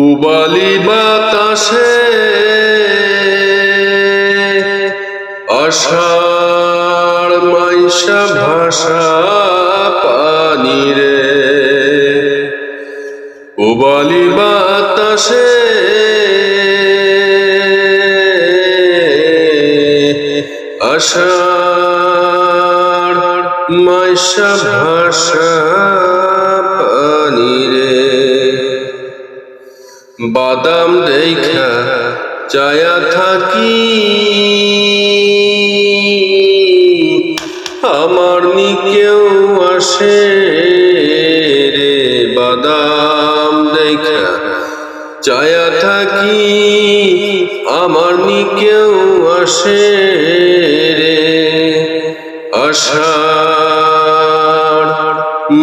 উবালি বাতাসে আষাঢ় মাইশা ভাষা পানি রে। উবালি বাতাসে আষাঢ় মাইশা ভাষা পানি রে। বাদাম দেখা চায়া থাকি আমার নি কেউ আসে রে। বাদাম দেখা চায়া থাকি আমার নি কেউ আসে রে। আষাঢ়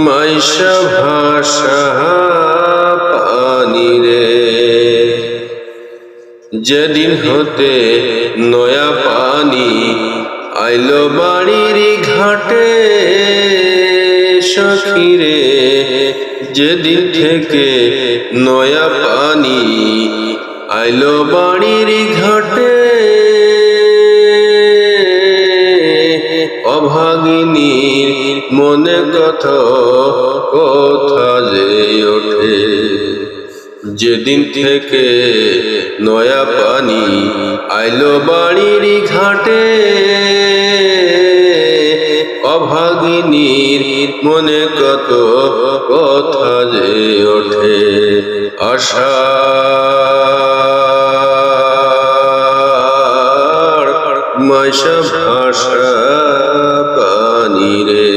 মাইশা ভাষা পানি রে। যেদিন হতে নয়া পানি আইলো বাড়ির ঘাটে সখী রে। যেদিন থেকে নয়া পানি আইলো বাড়ির ঘাটে অভাগিনীর মনে কথা যে ওঠে। যেদিন থেকে নয়া পানি আইলো বাড়ির ঘাটে অভাগিনীর মনে কথা যে ওঠে। আষাঢ় মাইশা ভাষা পানি রে।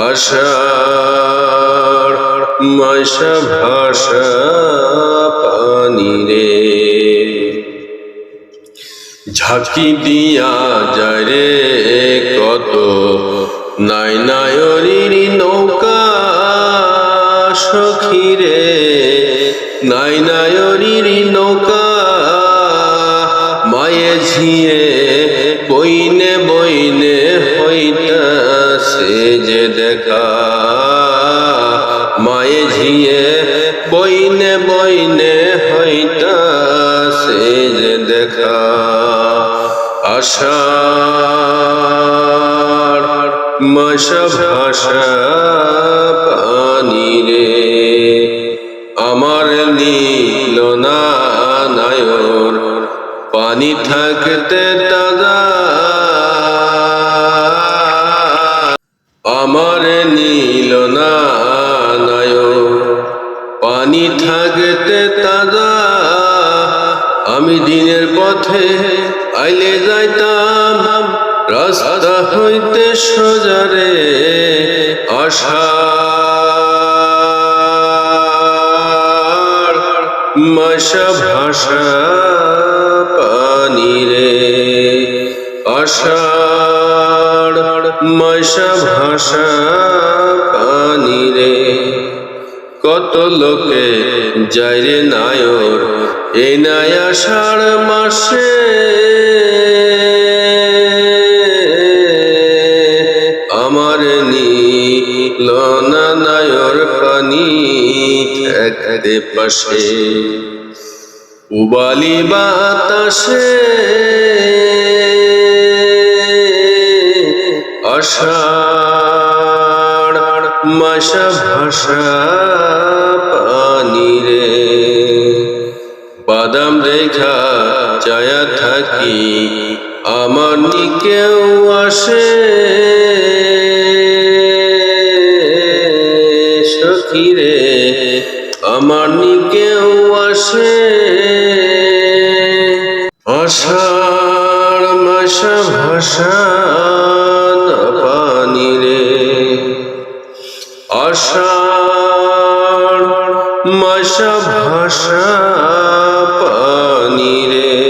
আষাঢ় মাইশা ভাষা পানি রে। ঝাঁকি দিয়া যায় রে কত নাই নায়রির নৌকা সখী রে। নাই নায়রির নৌকা মায়ে ঝিয়ে বইনে বইনে হইতাছে যে দেখা। মায়ে ঝিয়ে বইনে বইনে হইতাছে যে দেখা। আষাঢ় মাইশা ভাষা পানি রে। আমার নীল না নায়র পানি থাকতে তাজা। আমার নীল না নায়র পানি থাকতে তাজা। আমি দিনের পথে আইলে যাইতাম রাস্তা হইতে সোজারে। আষাঢ় মাইশা ভাষা পানি রে। আষাঢ় মাইশা ভাষা পানি রে। কত লোকে যায় রে নায়র এই নাই আষাঢ় মাসে। আমার নীল না নায়র পানি থাকতে পাশে। উবালি বাতাসে আষাঢ় মাইশা ভাষা পানি রে। বাদাম দেখা চায়া থাকি আমার নি কেউ আসে সখী রে। আমার নি কেউ আসে। আষাঢ় মাইশা ভাষা পানি রে। আষাঢ় মাইশা ভাষা পানি রে।